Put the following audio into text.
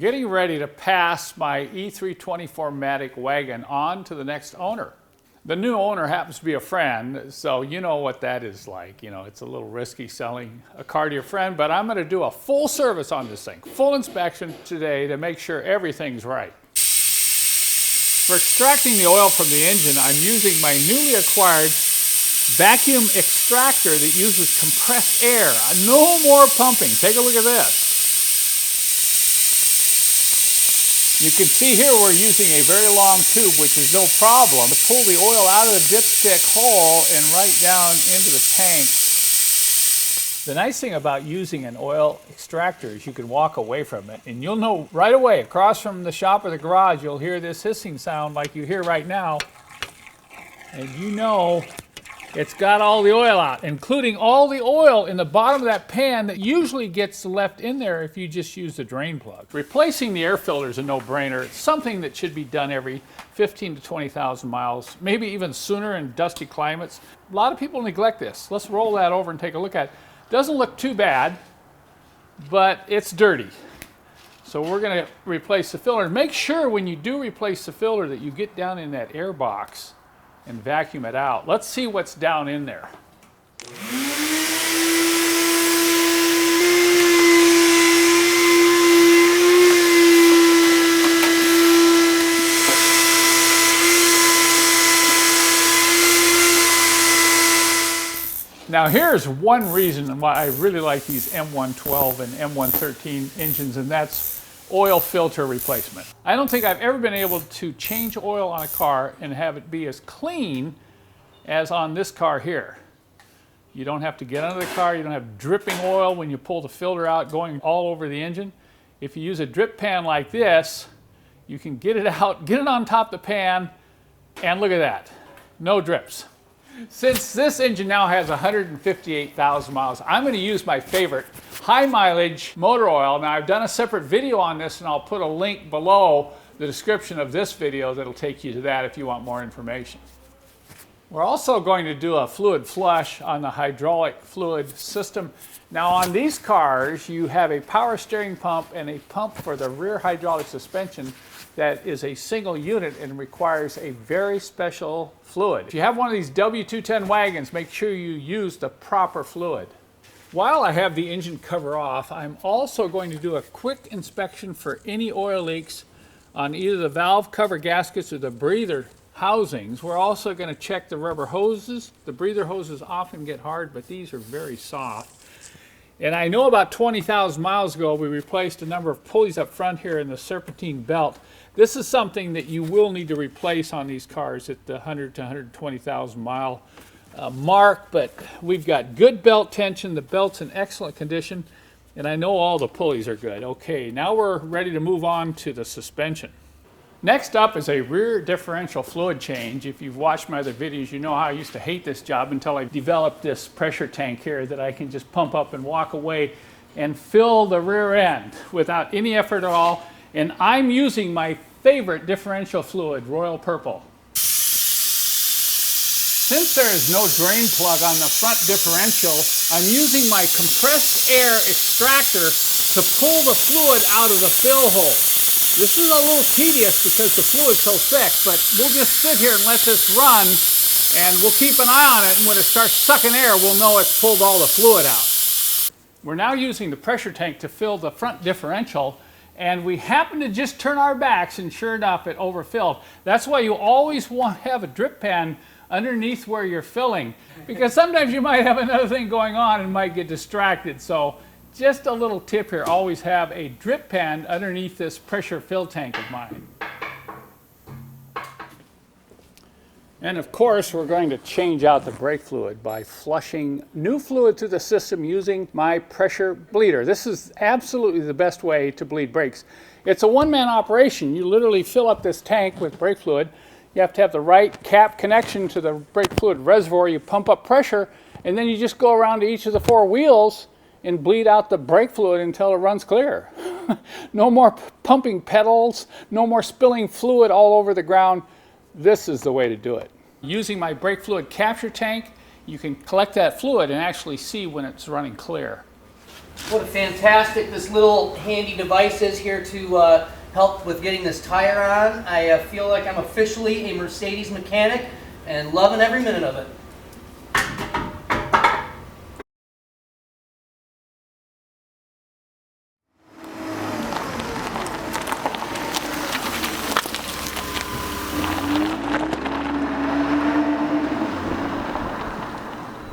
getting ready to pass my E320 4matic wagon on to the next owner. The new owner happens to be a friend, so you know what that is like. You know, it's a little risky selling a car to your friend, but I'm going to do a full service on this thing, full inspection today to make sure everything's right. For extracting the oil from the engine, I'm using my newly acquired vacuum extractor that uses compressed air. No more pumping. Take a look at this. You can see here we're using a very long tube, which is no problem, to pull the oil out of the dipstick hole and right down into the tank. The nice thing about using an oil extractor is you can walk away from it, and you'll know right away, across from the shop or the garage, you'll hear this hissing sound like you hear right now, and you know it's got all the oil out, including all the oil in the bottom of that pan that usually gets left in there if you just use the drain plug. Replacing the air filter is a no-brainer. It's something that should be done every 15 to 20,000 miles, maybe even sooner in dusty climates. A lot of people neglect this. Let's roll that over and take a look at it. Doesn't look too bad, but it's dirty. So we're going to replace the filter. Make sure when you do replace the filter that you get down in that air box and vacuum it out. Let's see what's down in there. Now here's one reason why I really like these M112 and M113 engines, and that's oil filter replacement. I don't think I've ever been able to change oil on a car and have it be as clean as on this car here. You don't have to get under the car, you don't have dripping oil when you pull the filter out going all over the engine. If you use a drip pan like this, you can get it out, get it on top of the pan, and look at that, no drips. Since this engine now has 158,000 miles, I'm going to use my favorite high mileage motor oil. Now I've done a separate video on this, and I'll put a link below the description of this video that'll take you to that if you want more information. We're also going to do a fluid flush on the hydraulic fluid system. Now on these cars you have a power steering pump and a pump for the rear hydraulic suspension that is a single unit and requires a very special fluid. If you have one of these W210 wagons, make sure you use the proper fluid. While I have the engine cover off, I'm also going to do a quick inspection for any oil leaks on either the valve cover gaskets or the breather housings. We're also going to check the rubber hoses. The breather hoses often get hard, but these are very soft. And I know about 20,000 miles ago we replaced a number of pulleys up front here in the serpentine belt. This is something that you will need to replace on these cars at the 100 to 120,000 mile mark, but we've got good belt tension. The belt's in excellent condition, and I know all the pulleys are good. Okay, now we're ready to move on to the suspension. Next up is a rear differential fluid change. If you've watched my other videos, you know how I used to hate this job until I developed this pressure tank here that I can just pump up and walk away and fill the rear end without any effort at all. And I'm using my favorite differential fluid, Royal Purple. Since there is no drain plug on the front differential, I'm using my compressed air extractor to pull the fluid out of the fill hole. This is a little tedious because the fluid's so thick, but we'll just sit here and let this run, and we'll keep an eye on it, and when it starts sucking air, we'll know it's pulled all the fluid out. We're now using the pressure tank to fill the front differential, and we happen to just turn our backs, and sure enough, it overfilled. That's why you always want to have a drip pan underneath where you're filling, because sometimes you might have another thing going on and might get distracted. So just a little tip here, always have a drip pan underneath this pressure fill tank of mine. And of course, we're going to change out the brake fluid by flushing new fluid through the system using my pressure bleeder. This is absolutely the best way to bleed brakes. It's a one-man operation. You literally fill up this tank with brake fluid. You have to have the right cap connection to the brake fluid reservoir. You pump up pressure, and then you just go around to each of the four wheels and bleed out the brake fluid until it runs clear. No more pumping pedals, no more spilling fluid all over the ground. This is the way to do it. Using my brake fluid capture tank, you can collect that fluid and actually see when it's running clear. What a fantastic this little handy device is here to help with getting this tire on. I feel like I'm officially a Mercedes mechanic and loving every minute of it.